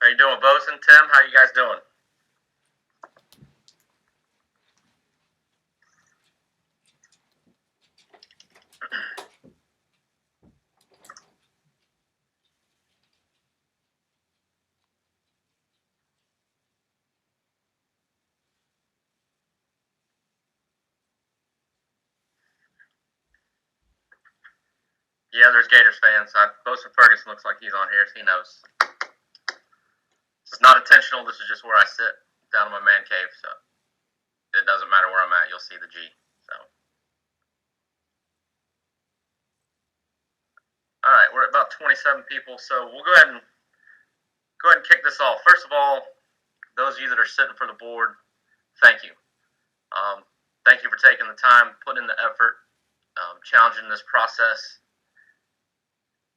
How you doing, Bosun? Tim, how you guys doing? Yeah, there's Gators fans. Bosun Ferguson looks like he's on here, so he knows. This is not intentional. This is just where I sit down in my man cave, so it doesn't matter where I'm at. You'll see the G. So, all right, we're at about 27 people, so we'll go ahead and kick this off. First of all, those of you that are sitting for the board, thank you. Thank you for taking the time, putting in the effort, challenging this process.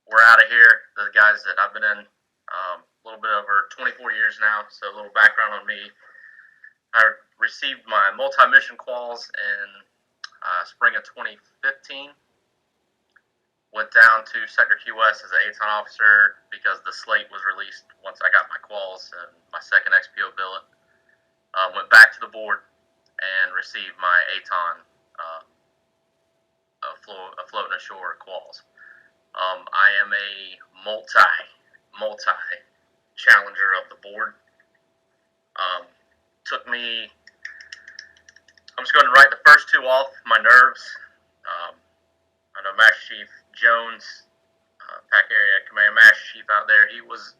We're out of here. The guys that I've been in a little bit over 24 years now, so a little background on me. I received my multi-mission quals in spring of 2015. Went down to Sector Key West as an ATON officer because the slate was released once I got my quals and my second XPO billet. Went back to the board and received my ATON floating ashore quals. I am a multi challenger of the board. Took me, I'm just going to write the first two off, my nerves. I know Master Chief Jones, Pack Area Command Master Chief out there, he was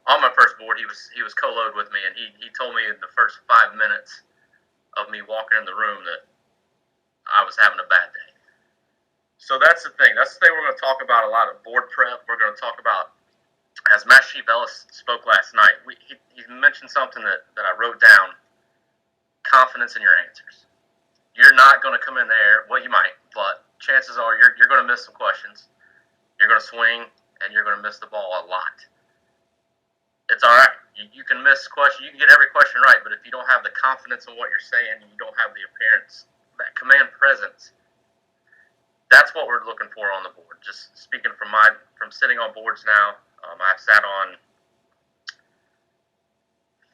on my first board. He was co-load with me, and he told me in the first 5 minutes of me walking in the room that I was having a bad day. So that's the thing. That's the thing we're going to talk about a lot of board prep. We're going to talk about, as Master Chief Ellis spoke last night, he mentioned something that I wrote down, confidence in your answers. You're not going to come in there, well, you might, but chances are you're going to miss some questions. You're going to swing, and you're going to miss the ball a lot. It's all right. You can miss questions. You can get every question right, but if you don't have the confidence in what you're saying, you don't have the appearance, that command presence, that's what we're looking for on the board. Just speaking from sitting on boards now, I've sat on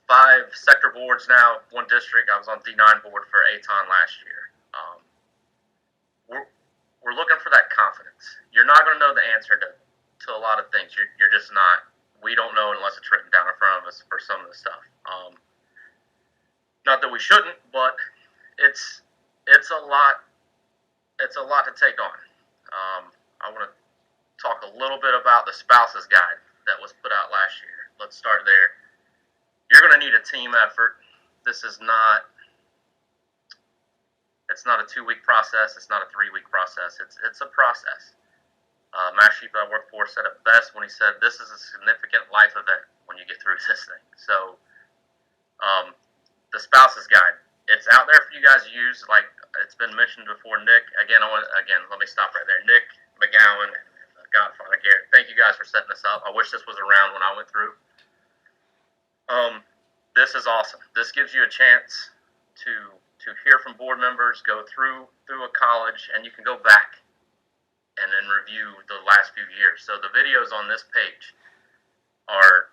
5 sector boards now, 1 district. I was on D9 board for ATON last year. We're looking for that confidence. You're not going to know the answer to a lot of things. You're just not. We don't know unless it's written down in front of us for some of the stuff. Not that we shouldn't, but it's a lot. It's a lot to take on. I want to talk a little bit about the spouses guide that was put out last year. Let's start there. You're going to need a team effort. This is not. It's not a 2-week process. It's not a 3-week process. It's a process. Master Chief I worked for said it best when he said, "This is a significant life event when you get through this thing." So, the spouses guide. It's out there for you guys to use. Like it's been mentioned before, Nick. Again, let me stop right there. Nick McGowan, Godfather Garrett. Thank you guys for setting this up. I wish this was around when I went through. This is awesome. This gives you a chance to hear from board members, go through a college, and you can go back and then review the last few years. So the videos on this page are,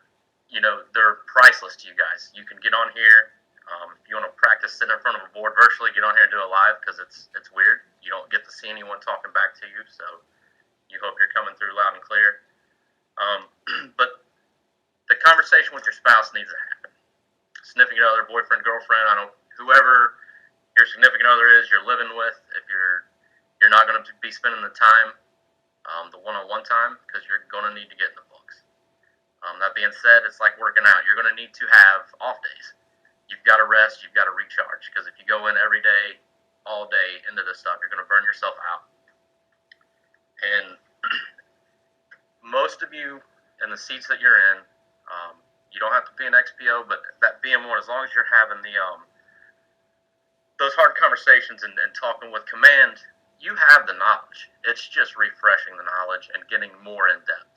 they're priceless to you guys. You can get on here. If you want to practice sitting in front of a board virtually, get on here and do it live because it's weird. You don't get to see anyone talking back to you, so you hope you're coming through loud and clear. But the conversation with your spouse needs to happen. Significant other, boyfriend, girlfriend, whoever your significant other is you're living with, if you're not going to be spending the time, the one-on-one time, because you're going to need to get in the books. That being said, it's like working out. You're going to need to have off days. You've got to rest. You've got to recharge, because if you go in every day, all day into this stuff, you're going to burn yourself out. And most of you in the seats that you're in, you don't have to be an XPO, but that BM1, as long as you're having those hard conversations and talking with command, you have the knowledge. It's just refreshing the knowledge and getting more in depth.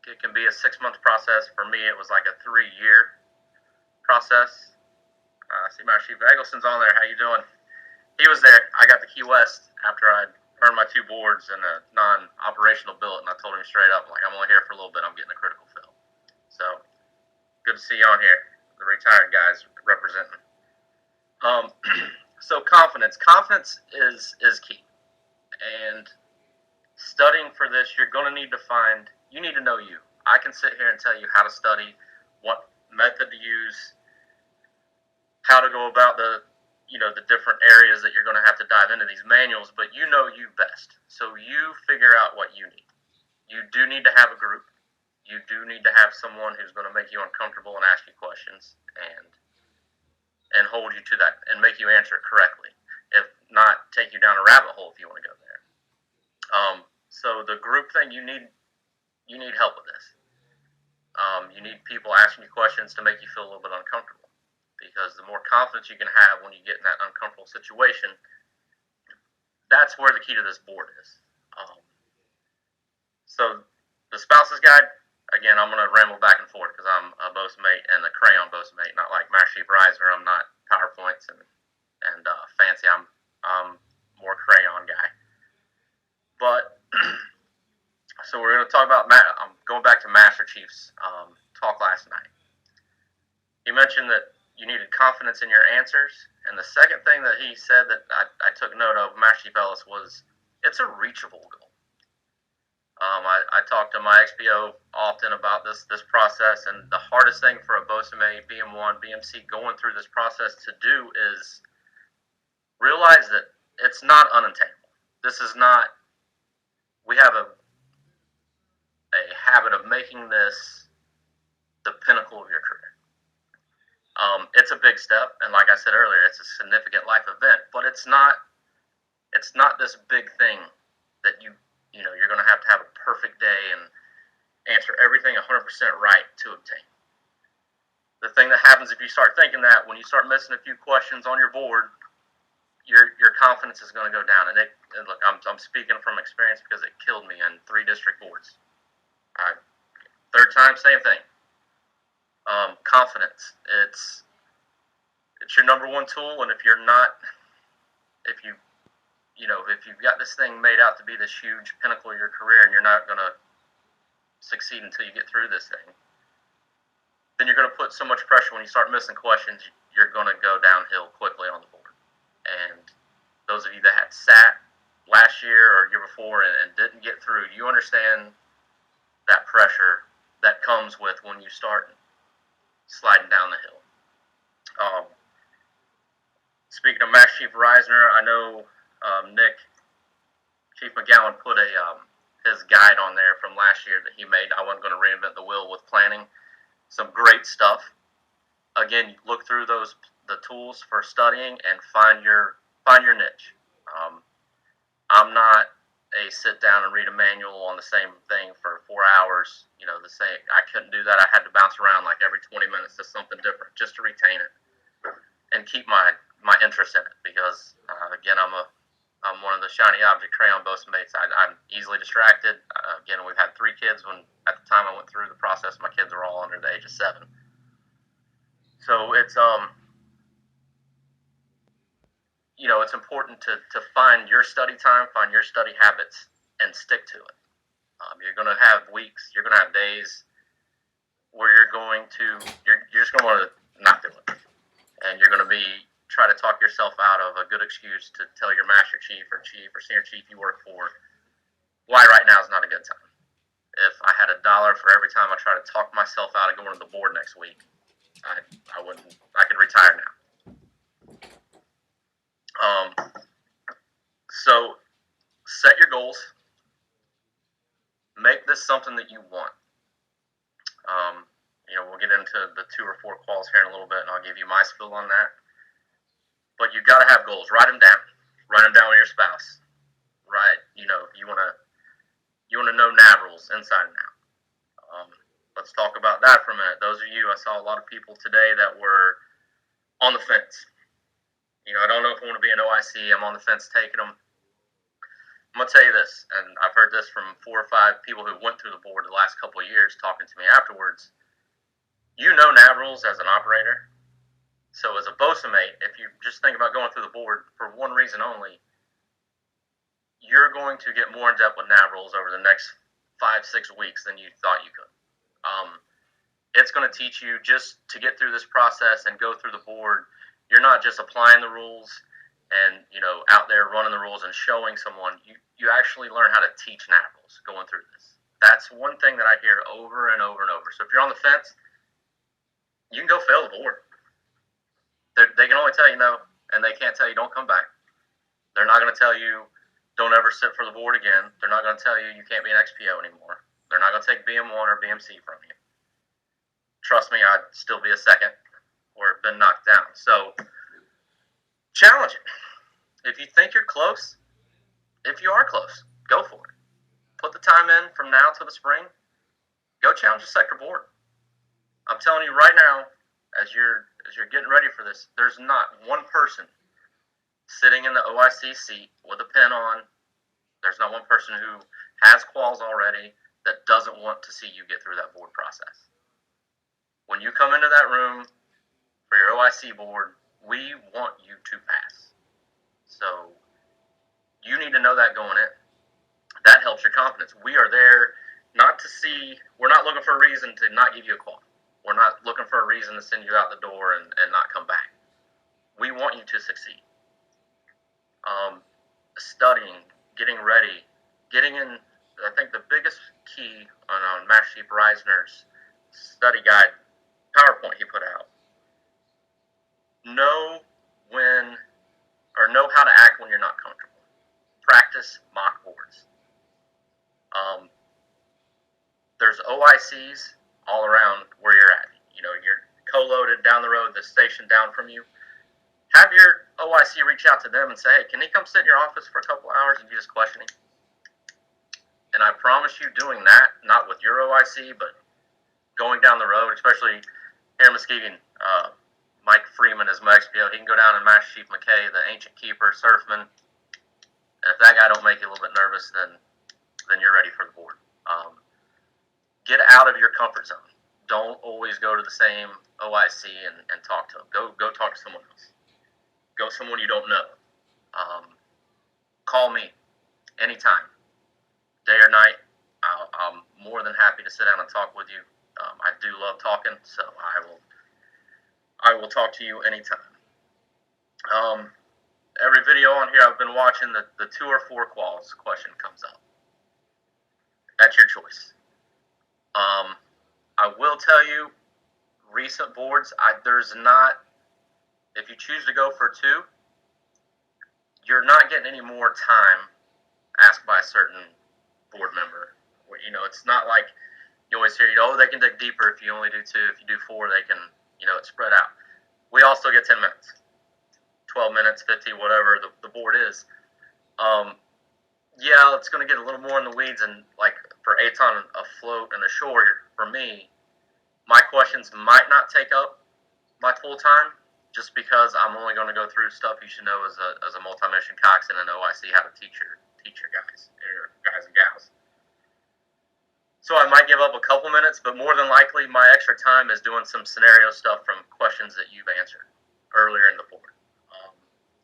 It can be a 6-month process. For me, it was like a 3-year process. I see my Chief Eggleston's on there. How you doing? He was there. I got to Key West after I'd earned my 2 boards and a non-operational billet, and I told him straight up, like, I'm only here for a little bit. I'm getting a critical fill. So good to see you on here, the retired guys representing. So confidence is key, and studying for this, you're going to need to you need to know you. I can sit here and tell you how to study, what method to use, how to go about the different areas that you're going to have to dive into these manuals, but you know you best. So you figure out what you need. You do need to have a group. You do need to have someone who's going to make you uncomfortable and ask you questions and hold you to that and make you answer it correctly. If not, take you down a rabbit hole if you want to go there. So the group thing, you need help with this. You need people asking you questions to make you feel a little bit uncomfortable, because the more confidence you can have when you get in that uncomfortable situation, that's where the key to this board is. So the spouse's guide, again, I'm going to ramble back and forth because I'm a Bosa-mate and a crayon Bosa-mate, not like Master Chief Reisner. I'm not PowerPoints and fancy. I'm more crayon guy. But so we're going to talk about. I'm going back to Master Chief's talk last night. He mentioned that you needed confidence in your answers, and the second thing that he said that I took note of, Master Chief Ellis, was it's a reachable goal. I talk to my XPO often about this process, and the hardest thing for a Bosa-mate, BM1, BMC going through this process to do is realize that it's not unattainable. This is not. We have a habit of making this the pinnacle of your career. It's a big step, and like I said earlier, it's a significant life event. But it's not this big thing that you're going to have a perfect day and answer everything 100% right to obtain. The thing that happens if you start thinking that, when you start missing a few questions on your board, your confidence is going to go down. And look, I'm speaking from experience because it killed me in 3 district boards. Third time, same thing. Confidence. It's your number one tool, and if you've got this thing made out to be this huge pinnacle of your career, and you're not going to succeed until you get through this thing, then you're going to put so much pressure when you start missing questions, you're going to go downhill quickly on the board. And those of you that had sat last year or year before and didn't get through, you understand that pressure that comes with when you start sliding down the hill. Speaking of Master Chief Reisner, I know Nick, Chief McGowan, put his guide on there from last year that he made. I wasn't going to reinvent the wheel with planning. Some great stuff. Again, look through the tools for studying and find your niche. I'm not a sit down and read a manual on the same thing for 4 hours. I couldn't do that. I had to bounce around like every 20 minutes to something different just to retain it and keep my interest in it, because again, I'm one of the shiny object crayon Bosa-mates. I'm easily distracted. Again, we've had 3 kids when at the time I went through the process, my kids were all under the age of 7. So it's it's important to find your study time, find your study habits, and stick to it. You're going to have weeks, you're going to have days where you're just going to want to not do it, and you're going to try to talk yourself out of a good excuse to tell your master chief or senior chief you work for why right now is not a good time. If I had $1 for every time I try to talk myself out of going to the board next week, I could retire now. So set your goals. Make this something that you want. We'll get into the 2 or 4 quals here in a little bit, and I'll give you my spill on that. But you've got to have goals. Write them down. Write them down with your spouse. Right? You want to know NAV rules inside and out. Let's talk about that for a minute. Those of you, I saw a lot of people today that were on the fence. I don't know if I want to be an OIC. I'm on the fence taking them. I'm going to tell you this, and I've heard this from 4 or 5 people who went through the board the last couple of years talking to me afterwards. NAV rules as an operator. So as a Bosa-mate, if you just think about going through the board for one reason only, you're going to get more in depth with NAV rules over the next 5-6 weeks than you thought you could. It's going to teach you just to get through this process and go through the board. You're not just applying the rules and out there running the rules and showing someone. You actually learn how to teach NAV rules going through this. That's one thing that I hear over and over and over. So if you're on the fence, you can go fail the board. They can only tell you no, and they can't tell you don't come back. They're not going to tell you don't ever sit for the board again. They're not going to tell you you can't be an XPO anymore. They're not going to take BM1 or BMC from you. Trust me, I'd still be a second or been knocked down. So challenge it. If you think you're close, if you are close, go for it. Put the time in from now to the spring. Go challenge the sector board. I'm telling you right now, as you're getting ready for this, there's not one person sitting in the OIC seat with a pen on. There's not one person who has quals already that doesn't want to see you get through that board process. When you come into that room for your OIC board, we want you to pass. So you need to know that going in. That helps your confidence. We are there not to see, we're not looking for a reason to not give you a qual. We're not looking for a reason to send you out the door and not come back. We want you to succeed. Studying, getting ready, getting in, I think the biggest key on Master Chief Reisner's study guide PowerPoint he put out, know how to act when you're not comfortable. Practice mock boards. There's OICs all around where you're at. You're co-loaded down the road, the station down from you. Have your OIC reach out to them and say, hey, can he come sit in your office for a couple hours and you just question him? And I promise you doing that, not with your OIC, but going down the road, especially here in Muskegon, Mike Freeman is my XPO. He can go down and Master Chief McKay, the ancient keeper, surfman. And if that guy don't make you a little bit nervous, then you're ready for the board. Get out of your comfort zone. Don't always go to the same OIC and talk to them. Go talk to someone else. Go someone you don't know. Call me anytime, day or night. I'm more than happy to sit down and talk with you. I do love talking, so I will talk to you anytime. Every video on here I've been watching, the 2 or 4 quals question comes up. That's your choice. I will tell you, recent boards, there's not, if you choose to go for 2, you're not getting any more time asked by a certain board member. It's not like you always hear, they can dig deeper if you only do 2. If you do 4, they can, it's spread out. We all still get 10 minutes, 12 minutes, 50, whatever the board is. Yeah, it's going to get a little more in the weeds. And like for Aton, afloat and ashore, for me, my questions might not take up my full time just because I'm only going to go through stuff you should know as a multi-mission coxswain and OIC how to teach your guys and gals. So I might give up a couple minutes, but more than likely my extra time is doing some scenario stuff from questions that you've answered earlier in the board.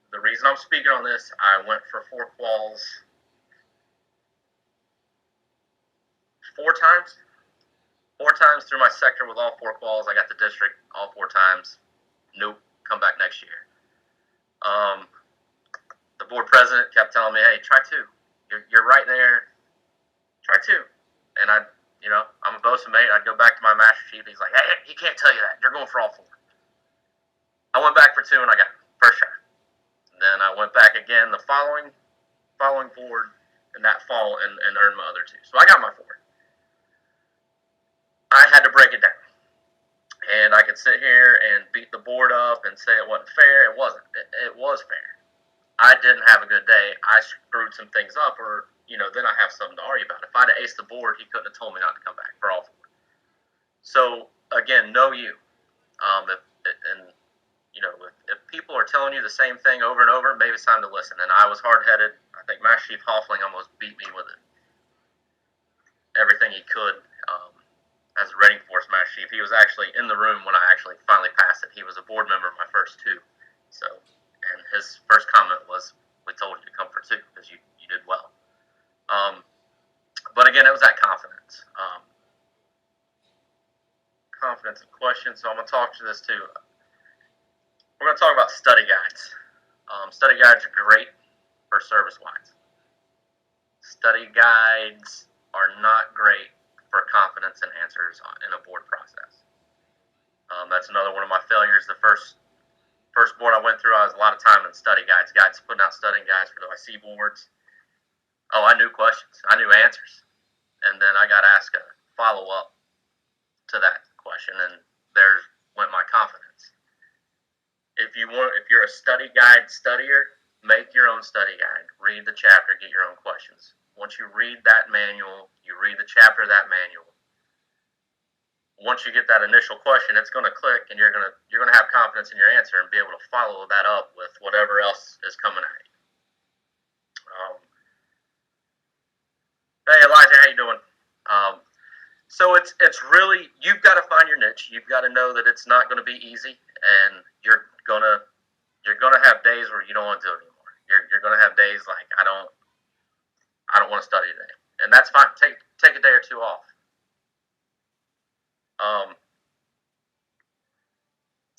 The reason I'm speaking on this, I went for 4 quals 4 times. 4 times through my sector with all 4 quals. I got the district all 4 times. Nope, come back next year. The board president kept telling me, hey, try 2. You're right there. Try 2. And I'm a bosun mate. I'd go back to my Master Chief. He's like, hey, he can't tell you that. You're going for all 4. I went back for 2 and I got it. First try. Then I went back again the following board in that fall and earned my other 2. So I got my 4. I had to break it down. And I could sit here and beat the board up and say it wasn't fair. It wasn't. It was fair. I didn't have a good day. I screwed some things up, or then I have something to argue about. If I'd have aced the board, he couldn't have told me not to come back for all 4. So again, know you. If people are telling you the same thing over and over, maybe it's time to listen. And I was hard-headed. I think Master Chief Hoffling almost beat me with it. Everything he could. As a Reading Force Master Chief, he was actually in the room when I actually finally passed it. He was a board member of my first 2. So, and his first comment was, we told you to come for 2 because you did well. mentioned, so I'm going to talk to this too. We're going to talk about study guides. Study guides are great for service-wise. Study guides are not great for confidence and answers in a board process. That's another one of my failures. The first board I went through, I was a lot of time in study guides putting out study guides for the IC boards. Oh, I knew questions. I knew answers. And then I got asked a follow-up to that question, and there went my confidence. If you're a study guide studier, make your own study guide. Read the chapter, get your own questions. Once you read that manual, you read the chapter of that manual. Once you get that initial question, it's going to click, and you're going to have confidence in your answer and be able to follow that up with whatever else is coming at you. Hey Elijah, how you doing? So it's really, you've got to find your niche. You've got to know that it's not going to be easy, and you're gonna have days where you don't want to do it anymore. You're gonna have days like I don't want to study today, and that's fine. Take a day or two off.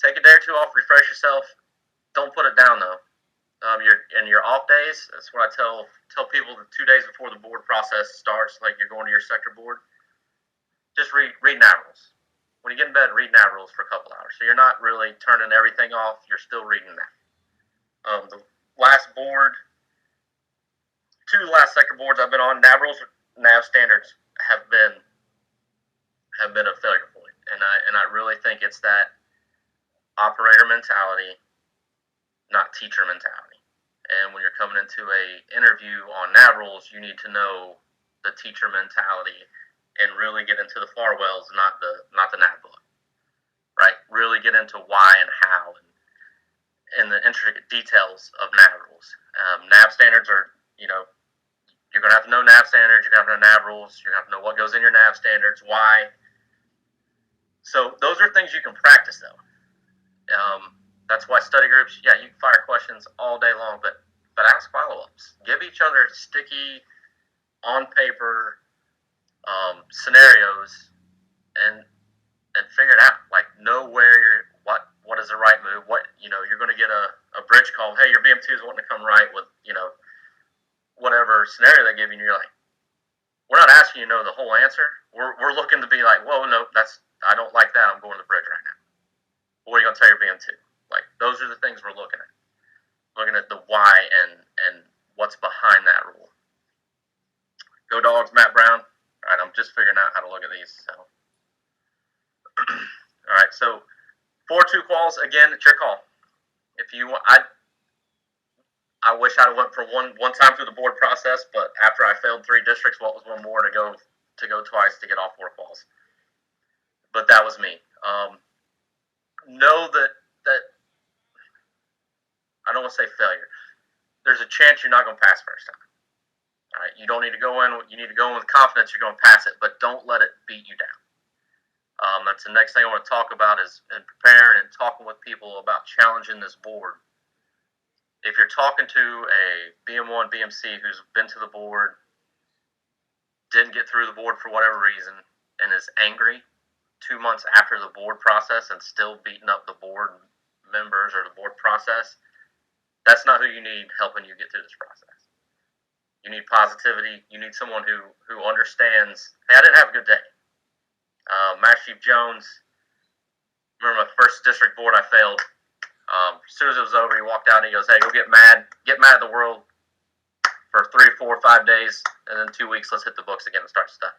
Take a day or two off, refresh yourself. Don't put it down though. Your off days. That's what I tell people. The 2 days before the board process starts, like you're going to your sector board, just read NAV rules. When you get in bed, read NAV rules for a couple hours. So you're not really turning everything off. You're still reading that. The last board, 2 last sector boards I've been on, NAV rules, NAV standards have been a failure point, and I really think it's that operator mentality, not teacher mentality. And when you're coming into a interview on NAV rules, you need to know the teacher mentality and really get into the far wells, not the NAV book, right? Really get into why and how and the intricate details of NAV rules. NAV standards are, you're going to have to know NAV standards, you're going to have to know NAV rules, you're going to have to know what goes in your NAV standards, why. So those are things you can practice though. That's why study groups, you can fire questions all day long, but ask follow-ups. Give each other sticky, on paper scenarios and figure it out. Like know where what is the right move. What you're going to get a bridge call. Hey, your BM2 is wanting to come right with whatever scenario they give you. And you're like, we're not asking you to know the whole answer. We're looking to be like, whoa, no, I don't like that. I'm going to the bridge right now. What are you going to tell your BM2? Like those are the things we're looking at. Looking at the why and what's behind that rule. Go Dogs, Matt Brown. All right, I'm just figuring out how to look at these. So, all right, so 4-2 quals again. It's your call. If you want, I wish I'd went for one time through the board process, but after I failed 3 districts, what was one more to go twice to get all 4 quals? But that was me. Know that I don't want to say failure. There's a chance you're not going to pass first time. All right, you don't need to go in. You need to go in with confidence you're going to pass it, but don't let it beat you down. That's the next thing I want to talk about is in preparing and talking with people about challenging this board. If you're talking to a BM1, BMC who's been to the board, didn't get through the board for whatever reason, and is angry 2 months after the board process and still beating up the board members or the board process, that's not who you need helping you get through this process. You need positivity. You need someone who understands, hey, I didn't have a good day. Master Chief Jones, remember my first district board I failed. As soon as it was over, he walked out and he goes, hey, go get mad at the world for 3, 4, 5 days, and then 2 weeks, let's hit the books again and start studying.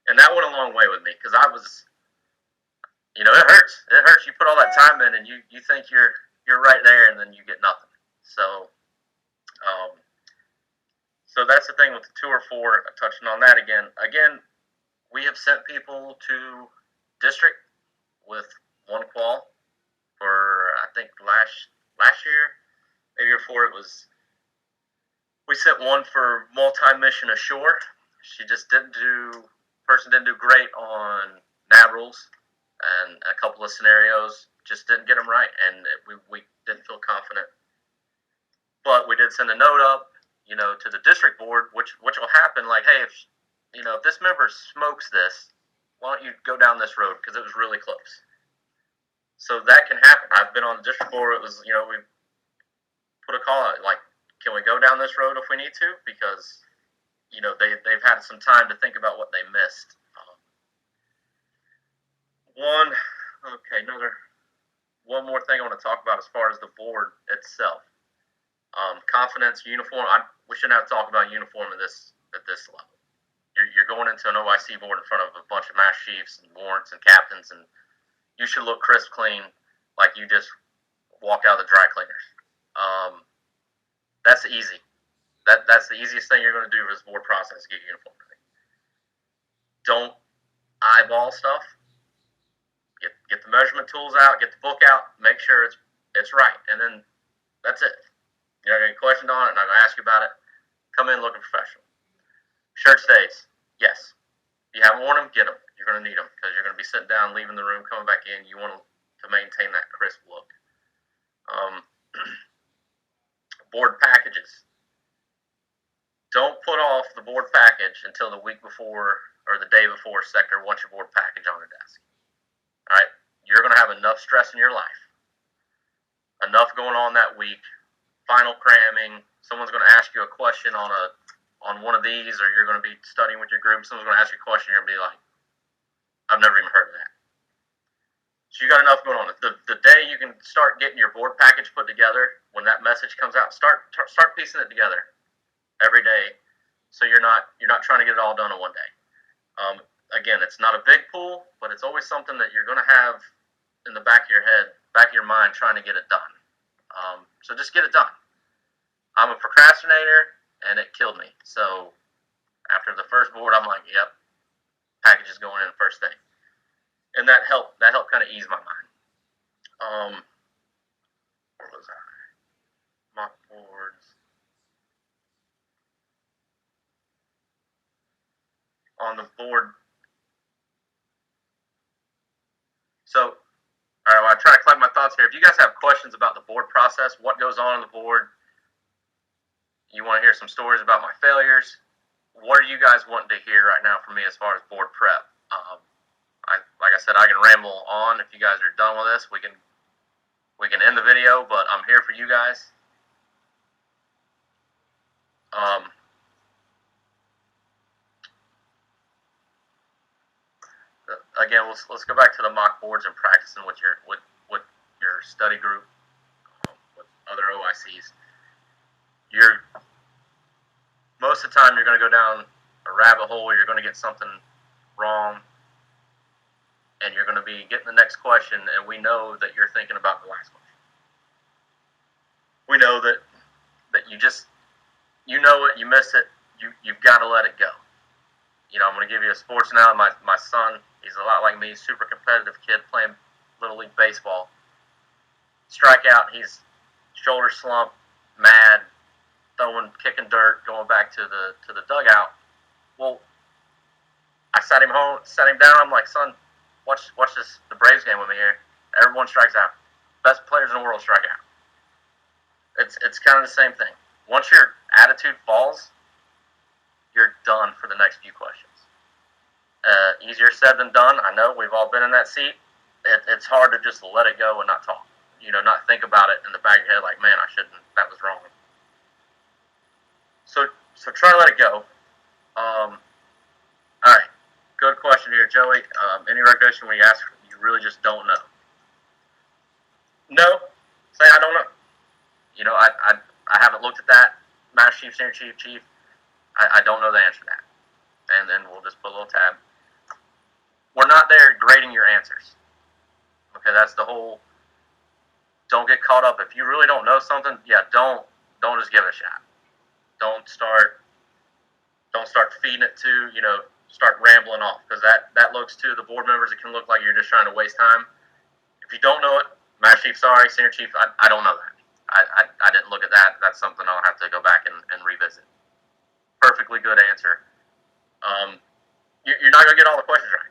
And that went a long way with me because I was, it hurts. It hurts. You put all that time in and you think you're right there and then you get nothing. So, so that's the thing with the 2 or 4, touching on that again. Again, we have sent people to district with 1 qual for, I think, last year, maybe before it was, we sent one for multi-mission ashore. She just didn't do great on NAV rules and a couple of scenarios, just didn't get them right, and we didn't feel confident. But we did send a note up, to the district board, which will happen, like, hey, if this member smokes this, why don't you go down this road, because it was really close. So that can happen. I've been on the district board. It was, we put a call out, like, can we go down this road if we need to? Because, they've had some time to think about what they missed. One more thing I want to talk about as far as the board itself. Confidence, uniform. We shouldn't have to talk about uniform at this level. You're going into an OIC board in front of a bunch of mass chiefs and warrants and captains, and you should look crisp clean, like you just walked out of the dry cleaners. That's easy. That's the easiest thing you're going to do for this board process, get your uniform ready. Don't eyeball stuff. Get the measurement tools out, get the book out, make sure it's right, and then that's it. You're not going to get questioned on it, and I'm going to ask you about it. Come in looking professional. Shirt stays, yes. If you haven't worn them, get them. You're going to need them because you're going to be sitting down, leaving the room, coming back in. You want to maintain that crisp look. Board packages. Don't put off the board package until the week before or the day before sector wants your board package on their desk. All right? You're going to have enough stress in your life, enough going on that week, final cramming. Someone's going to ask you a question on one of these, or you're going to be studying with your group. Someone's going to ask you a question, you're going to be like, I've never even heard of that. So you got enough going on. The day you can start getting your board package put together, when that message comes out, start piecing it together every day, so you're not trying to get it all done in one day. Again, it's not a big pool, but it's always something that you're going to have in the back of your head, back of your mind, trying to get it done. So just get it done. I'm a procrastinator, and it killed me. So after the first board, I'm like, yep, package is going in first thing. And that helped kind of ease my mind. Where was I? Mock boards. On the board. So, all right, well, I try to collect my thoughts here. If you guys have questions about the board process, what goes on the board, you want to hear some stories about my failures, what are you guys wanting to hear right now from me as far as board prep? Like I said, I can ramble on. If you guys are done with this, we can end the video, but I'm here for you guys. Again, let's go back to the mock boards and practicing with your study group, with other OICs. Most of the time you're going to go down a rabbit hole. You're going to get something wrong, and you're going to be getting the next question, and we know that you're thinking about the last question. We know that you know it, you miss it, you've got to let it go. I'm going to give you a sports now. My son, he's a lot like me, super competitive kid playing Little League Baseball. Strikeout, he's shoulder slump, mad, kicking dirt, going back to the dugout. Well, I sat him down. I'm like, son, watch the Braves game with me here. Everyone strikes out. Best players in the world strike out. It's kind of the same thing. Once your attitude falls, you're done for the next few questions. Easier said than done. I know we've all been in that seat. It's hard to just let it go and not talk. Not think about it in the back of your head like, man, I shouldn't. That was wrong. So try to let it go. All right. Good question here, Joey. Any recognition when you ask, you really just don't know? No. Say I don't know. I haven't looked at that. Master Chief, Senior Chief. I don't know the answer to that. And then we'll just put a little tab. We're not there grading your answers. Okay, that's the whole. Don't get caught up. If you really don't know something, don't just give it a shot. Don't start feeding it to, start rambling off, because that looks to the board members, it can look like you're just trying to waste time. If you don't know it, Master Chief, sorry, Senior Chief, I don't know that. I didn't look at that. That's something I'll have to go back and revisit. Perfectly good answer. You're not going to get all the questions right.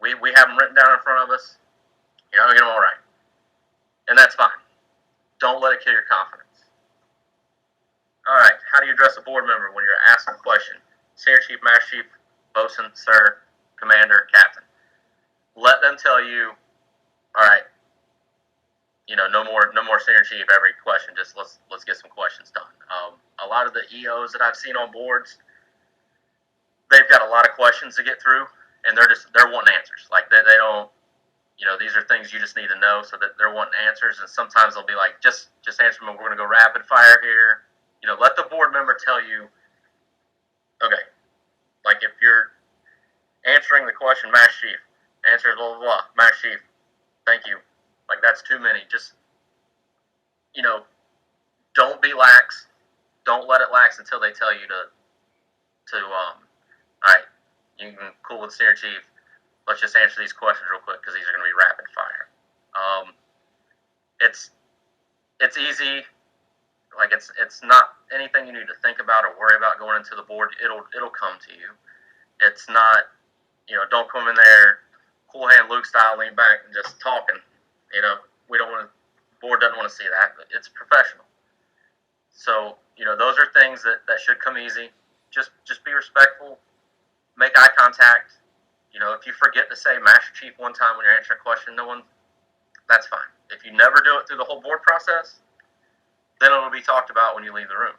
We have them written down in front of us. You're not going to get them all right. And that's fine. Don't let it kill your confidence. All right, how do you address a board member when you're asked a question? Senior Chief, Master Chief, Bosun, Sir, Commander, Captain. Let them tell you, all right, no more senior chief every question. Just let's get some questions done. A lot of the EOs that I've seen on boards, they've got a lot of questions to get through, and they're wanting answers. Like they don't, these are things you just need to know, so that they're wanting answers. And sometimes they'll be like, just answer them. We're going to go rapid fire here. Let the board member tell you. Okay, like if you're answering the question, Mass Chief answers blah blah blah. Mass Chief, thank you. Like that's too many. Just don't be lax. Don't let it lax until they tell you to all right, you can cool with senior chief. Let's just answer these questions real quick because these are going to be rapid fire. It's easy. Like it's not anything you need to think about or worry about going into the board. It'll come to you. It's not, don't come in there cool hand Luke style, lean back and just talking. We don't want to. Board doesn't want to see that. It's professional. So those are things that should come easy. Just be respectful. Make eye contact. If you forget to say Master Chief one time when you're answering a question, that's fine. If you never do it through the whole board process, then it'll be talked about when you leave the room.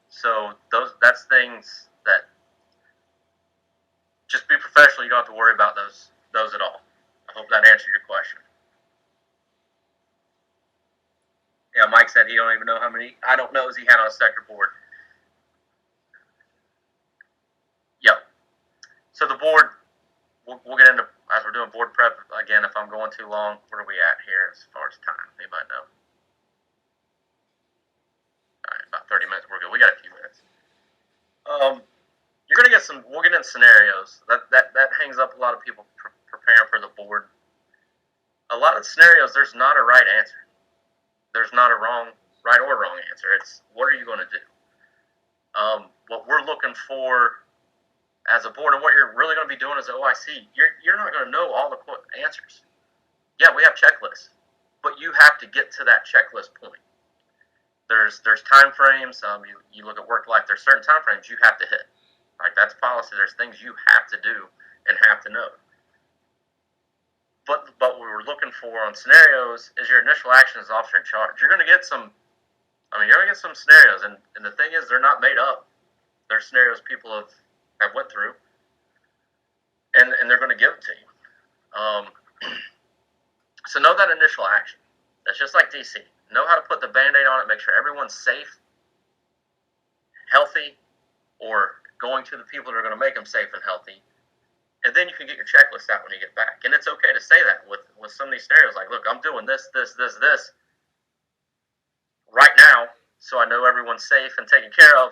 So that's things that just be professional. You don't have to worry about those at all. I hope that answered your question. Yeah, Mike said he don't even know how many. I don't know as he had on a sector board. Yep. So the board, we'll get into, as we're doing board prep, again, if I'm going too long, where are we at here as far as time? Anybody know? All right, about 30 minutes. We're good. We got a few minutes. You're going to get we'll get into scenarios. That hangs up a lot of people preparing for the board. A lot of scenarios, there's not a right answer. There's not a right or wrong answer. It's what are you going to do? What we're looking for as a board, and what you're really going to be doing as an OIC, you're not going to know all the answers. Yeah, we have checklists, but you have to get to that checklist point. There's time frames. You look at work life. There's certain time frames you have to hit. Like that's policy. There's things you have to do and have to know. But what we're looking for on scenarios is your initial action as officer in charge. You're going to get some. You're going to get some scenarios, and the thing is, they're not made up. They're scenarios people have went through, and they're going to give it to you. So know that initial action. That's just like DC. Know how to put the Band-Aid on it, make sure everyone's safe, healthy, or going to the people that are going to make them safe and healthy. And then you can get your checklist out when you get back. And it's okay to say that with some of these scenarios. Like, look, I'm doing this right now, so I know everyone's safe and taken care of.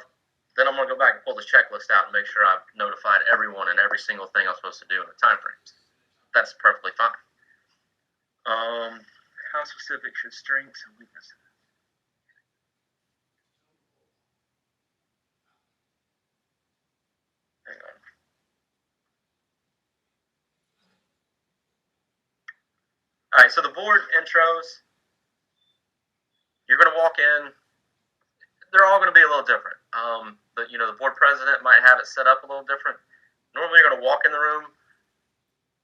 Then I'm going to go back and pull this checklist out and make sure I've notified everyone and every single thing I'm supposed to do in the time frames. That's perfectly fine. How specific should strengths and weaknesses? Hang on. All right, so the board intros, you're going to walk in. They're all going to be a little different. The board president might have it set up a little different. Normally, you're going to walk in the room,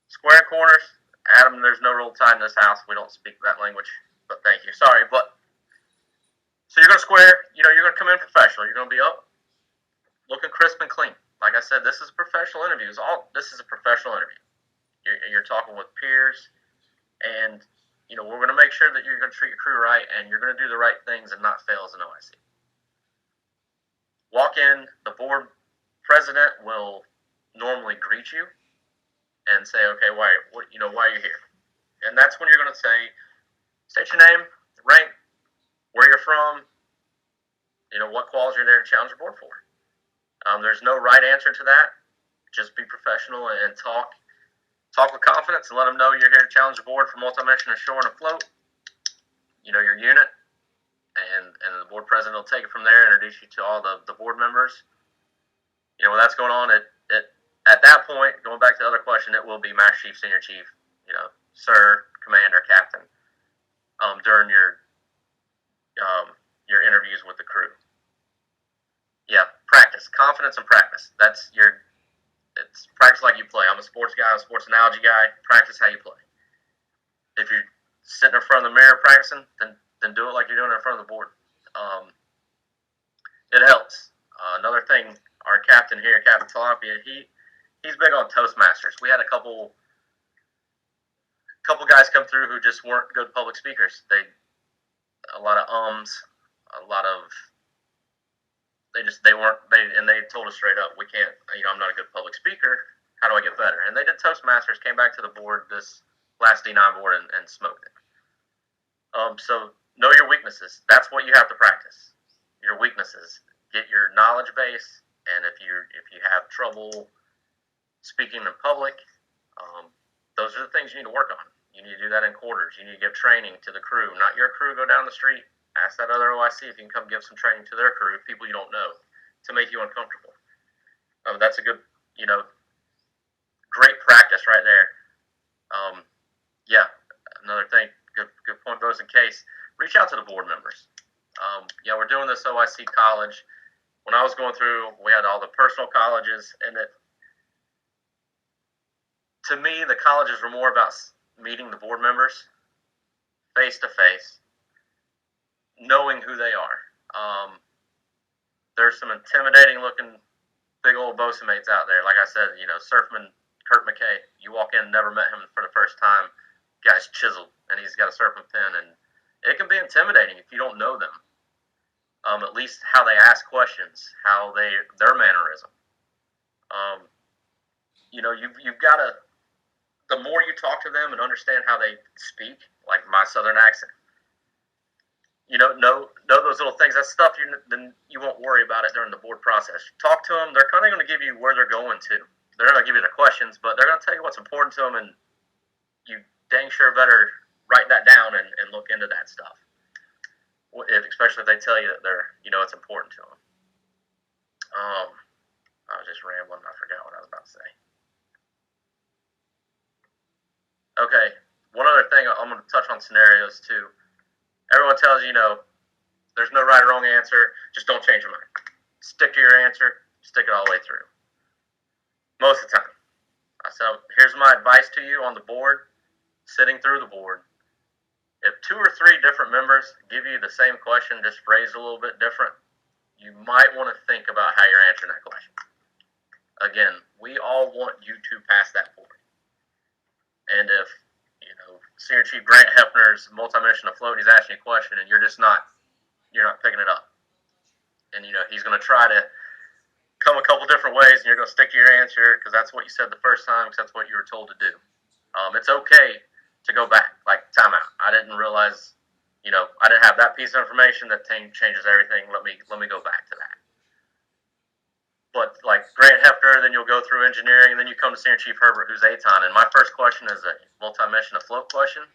square corners. Adam, there's no rule tied in this house. We don't speak that language, but thank you. Sorry, but so you're going to square. You're going to come in professional. You're going to be up, looking crisp and clean. Like I said, this is a professional interview. This is a professional interview. You're talking with peers, and we're going to make sure that you're going to treat your crew right, and you're going to do the right things and not fail as an OIC. Walk in, the board president will normally greet you and say, okay, why are you here? And that's when you're going to state your name, rank, where you're from, what quals you're there to challenge your board for. There's no right answer to that. Just be professional and talk with confidence and let them know you're here to challenge the board for multi-mission ashore and afloat. Your unit. And the board president will take it from there, introduce you to all the board members. When that's going on, at that point, going back to the other question, it will be Master Chief, Senior Chief, Sir, Commander, Captain, during your interviews with the crew. Yeah, practice, confidence and practice. It's practice like you play. I'm a sports guy, I'm a sports analogy guy. Practice how you play. If you're sitting in front of the mirror practicing, then do it like you're doing it in front of the board. It helps. Another thing, our captain here, Captain Tilapia, he's big on Toastmasters. We had a couple guys come through who just weren't good public speakers. A lot of a lot of they weren't, and they told us straight up, we can't, I'm not a good public speaker. How do I get better? And they did Toastmasters, came back to the board, this last D9 board, and smoked it. So know your weaknesses. That's what you have to practice. Your weaknesses. Get your knowledge base, and if you have trouble speaking in public, those are the things you need to work on. You need to do that in quarters. You need to give training to the crew, not your crew. Go down the street, ask that other OIC if you can come give some training to their crew, people you don't know, to make you uncomfortable. That's a good, great practice right there. Yeah, another thing, good point goes in case. Reach out to the board members. We're doing this OIC college. When I was going through, we had all the personal colleges, and to me, the colleges were more about meeting the board members face to face, knowing who they are. There's some intimidating looking big old Bosa mates out there. Like I said, Surfman Kurt McKay. You walk in, never met him for the first time. Guy's chiseled, and he's got a surfing pin, and it can be intimidating if you don't know them. At least how they ask questions, how their mannerism. You've got to. The more you talk to them and understand how they speak, like my Southern accent, know those little things. That's stuff then you won't worry about it during the board process. Talk to them. They're kind of going to give you where they're going to. They're not going to give you the questions, but they're going to tell you what's important to them, and you dang sure better write that down and look into that stuff. Especially if they tell you that it's important to them. I was just rambling. I forgot what I was about to say. Okay, one other thing, I'm going to touch on scenarios too. Everyone tells you, there's no right or wrong answer. Just don't change your mind. Stick to your answer. Stick it all the way through. Most of the time. So here's my advice to you on the board, sitting through the board. If 2 or 3 different members give you the same question, just phrased a little bit different, you might want to think about how you're answering that question. Again, we all want you to pass that board. And if, Senior Chief Grant Hefner's multi-mission afloat, he's asking you a question and you're not picking it up. And, he's going to try to come a couple different ways and you're going to stick to your answer because that's what you said the first time because that's what you were told to do. It's okay to go back, like timeout. I didn't realize, I didn't have that piece of information that changes everything. Let me go back to that. But like Grant Hefner, then you'll go through engineering, and then you come to Senior Chief Herbert, who's ATON. And my first question is a multi-mission afloat question.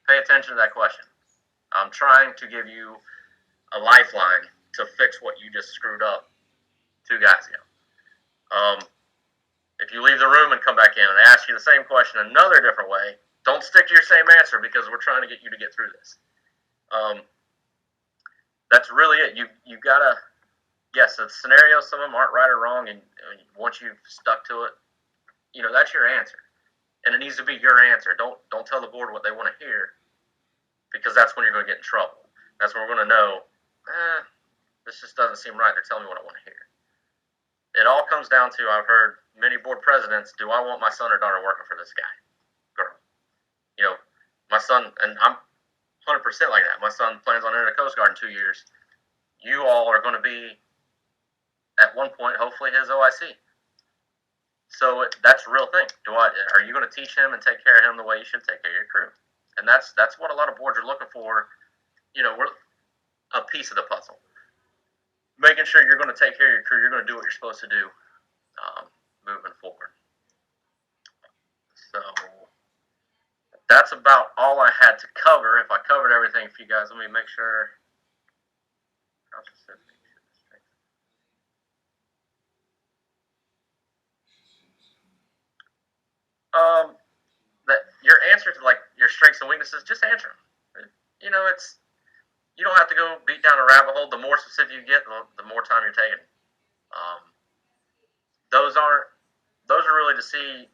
Pay attention to that question. I'm trying to give you a lifeline to fix what you just screwed up 2 guys ago. If you leave the room and come back in and they ask you the same question another different way, don't stick to your same answer because we're trying to get you to get through this. That's really it. You've got to. Yes, the scenarios, some of them aren't right or wrong, and once you've stuck to it, that's your answer. And it needs to be your answer. Don't tell the board what they want to hear, because that's when you're going to get in trouble. That's when we're going to know, this just doesn't seem right. They're telling me what I want to hear. It all comes down to, I've heard many board presidents, do I want my son or daughter working for this guy? Girl. My son, and I'm 100% like that. My son plans on entering the Coast Guard in 2 years. You all are going to be, at one point, hopefully his OIC. So that's a real thing. Are you going to teach him and take care of him the way you should take care of your crew? And that's what a lot of boards are looking for. We're a piece of the puzzle. Making sure you're going to take care of your crew. You're going to do what you're supposed to do moving forward. So that's about all I had to cover. If I covered everything for you guys, let me make sure. That your answers, like your strengths and weaknesses, just answer them. It's, you don't have to go beat down a rabbit hole. The more specific you get, the more time you're taking. Those are really to see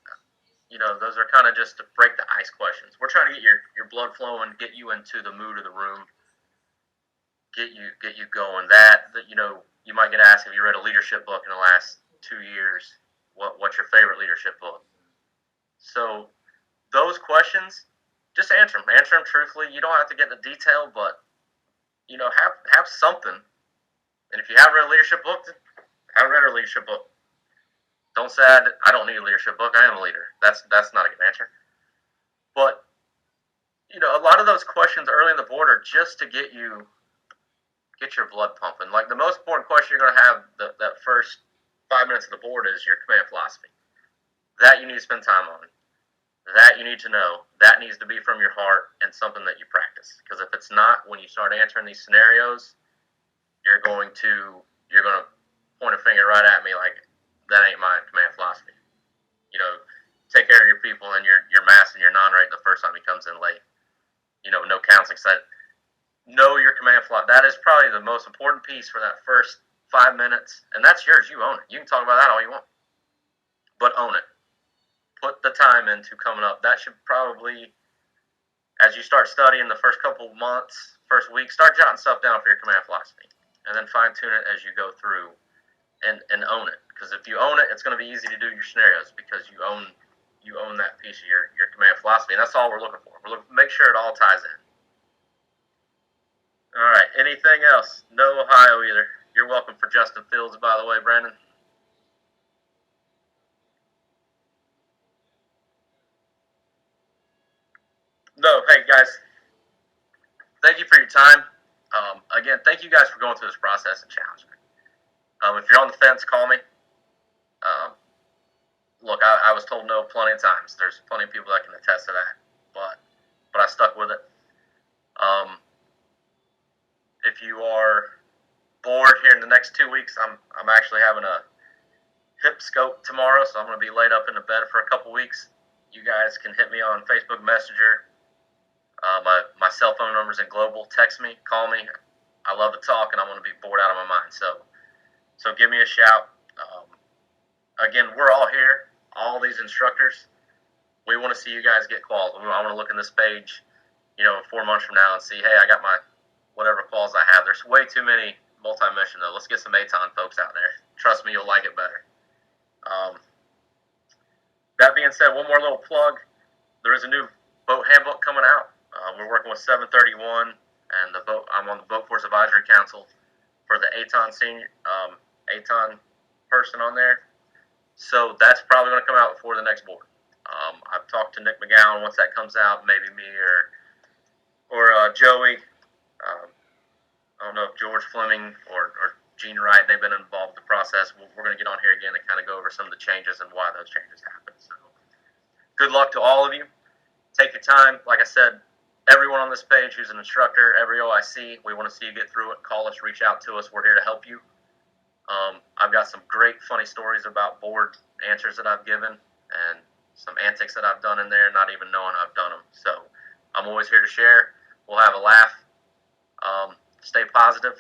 those are kind of just to break the ice questions. We're trying to get your blood flowing, get you into the mood of the room, get you going. You might get asked, have you read a leadership book in the last 2 years? What's your favorite leadership book? So those questions, just answer them. Answer them truthfully. You don't have to get into detail, but have something. And if you haven't read a leadership book, then haven't read a leadership book. Don't say I don't need a leadership book. I am a leader. That's not a good answer. But a lot of those questions early in the board are just to get your blood pumping. Like the most important question you're going to have that first 5 minutes of the board is your command philosophy. That you need to spend time on. That you need to know. That needs to be from your heart and something that you practice. Because if it's not, when you start answering these scenarios, you're going to point a finger right at me like that ain't my command philosophy. Take care of your people and your mass and your non-rate the first time he comes in late. No counseling set. Know your command philosophy. That is probably the most important piece for that first 5 minutes, and that's yours. You own it. You can talk about that all you want, but own it. Put the time into coming up. That should probably, as you start studying the first couple months, first week, start jotting stuff down for your command philosophy, and then fine tune it as you go through, and own it. Because if you own it, it's going to be easy to do your scenarios because you own that piece of your command philosophy, and that's all we're looking for. We're looking to make sure it all ties in. All right. Anything else? No Ohio either. You're welcome for Justin Fields, by the way, Brandon. No, hey guys, thank you for your time. Again, thank you guys for going through this process and challenging me. If you're on the fence, call me. Look, I was told no plenty of times. There's plenty of people that can attest to that, but I stuck with it. If you are bored here in the next 2 weeks, I'm actually having a hip scope tomorrow, so I'm going to be laid up in the bed for a couple weeks. You guys can hit me on Facebook Messenger. My cell phone number's in global. Text me, call me. I love to talk, and I'm going to be bored out of my mind. So give me a shout. Again, we're all here, all these instructors. We want to see you guys get quals. I want to look in this page, 4 months from now and see, hey, I got my whatever quals I have. There's way too many multi-mission, though. Let's get some ATON folks out there. Trust me, you'll like it better. That being said, one more little plug. There is a new boat handbook coming out. We're working with 731, and I'm on the Boat Force Advisory Council for the ATON senior ATON person on there. So that's probably going to come out before the next board. I've talked to Nick McGowan. Once that comes out, maybe me or Joey. I don't know if George Fleming or Gene Wright, they've been involved in the process. We're going to get on here again and kind of go over some of the changes and why those changes happen. So good luck to all of you. Take your time. Like I said, everyone on this page who's an instructor, every OIC, we want to see you get through it. Call us, reach out to us. We're here to help you. I've got some great funny stories about board answers that I've given and some antics that I've done in there, not even knowing I've done them. So I'm always here to share. We'll have a laugh. Stay positive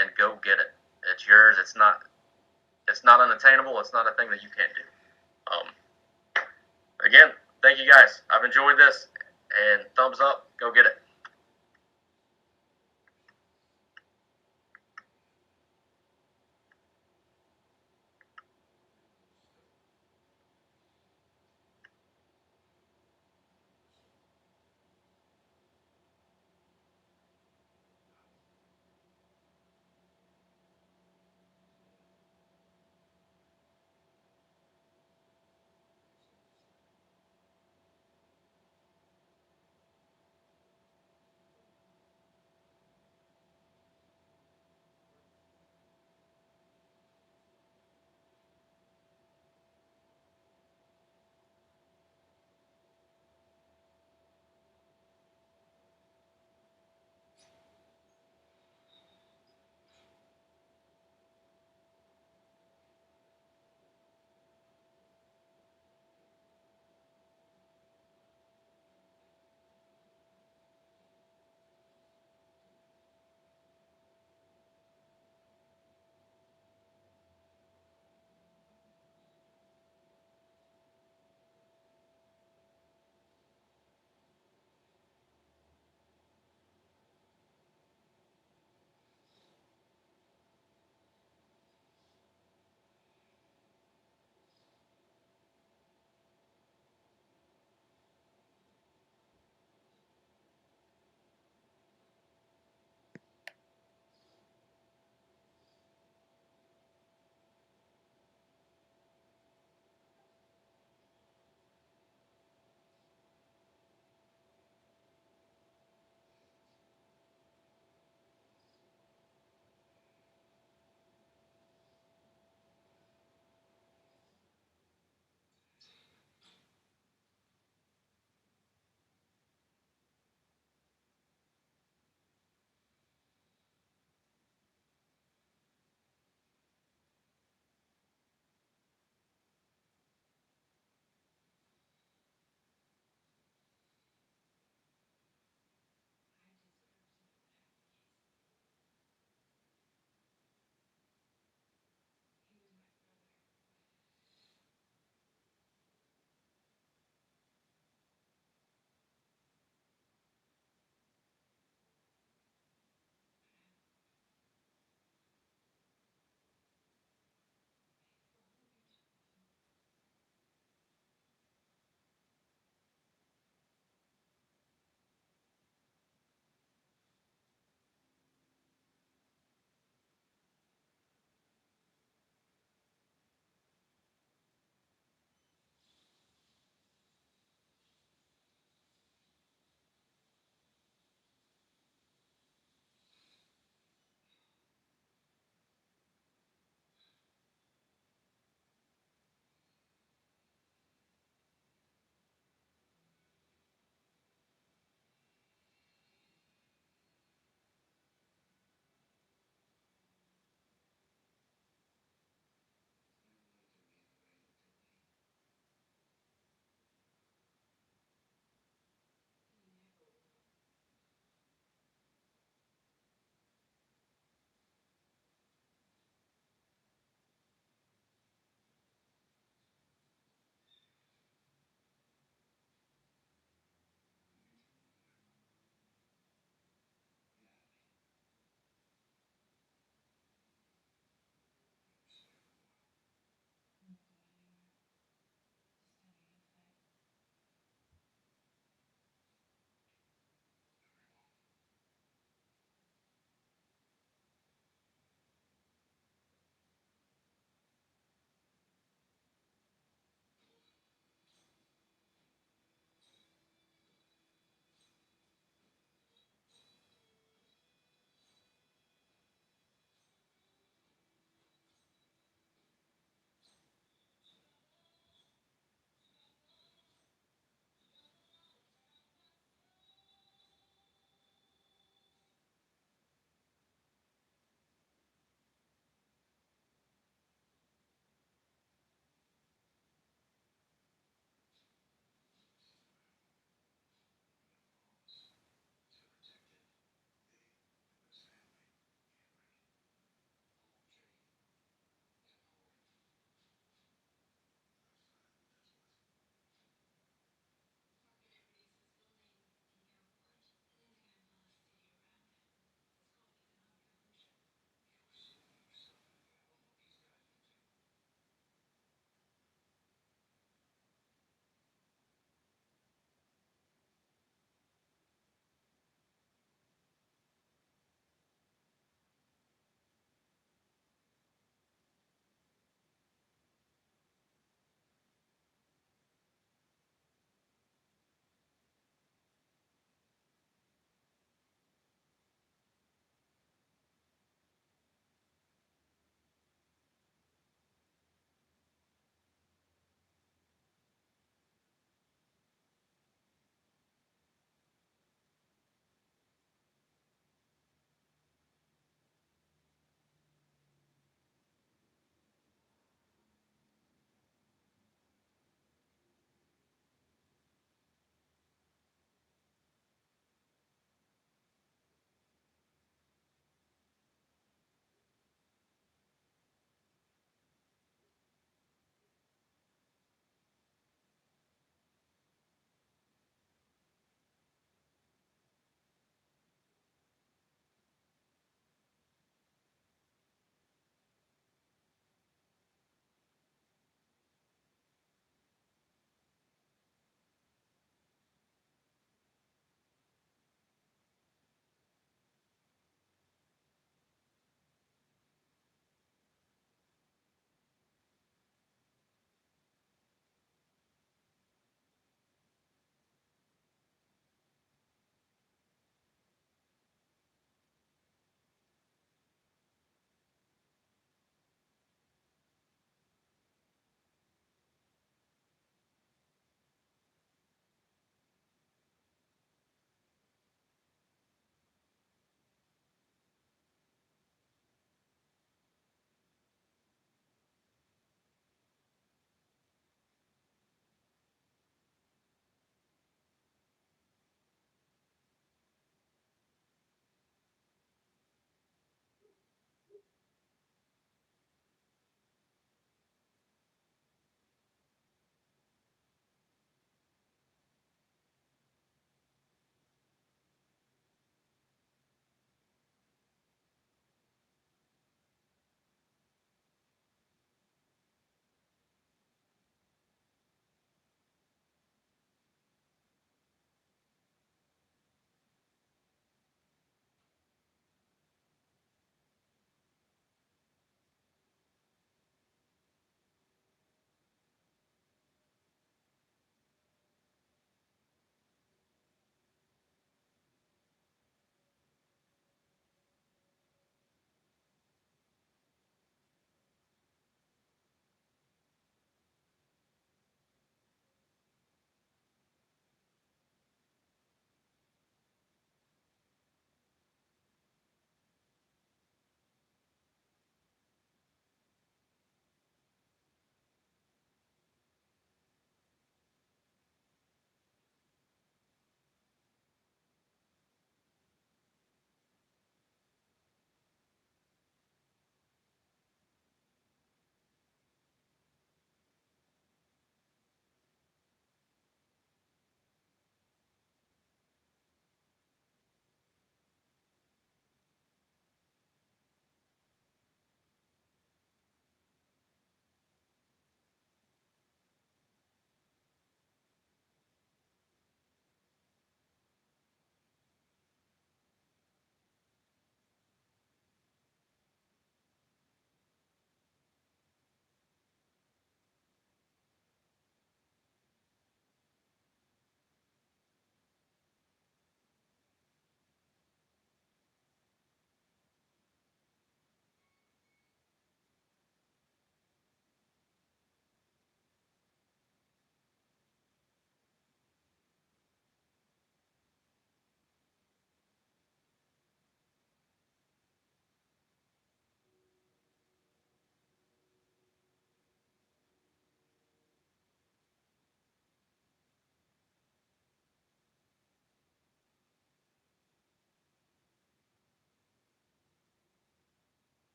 and go get it. It's yours. It's not unattainable. It's not a thing that you can't do. Again, thank you guys. I've enjoyed this, and thumbs up. Go get it.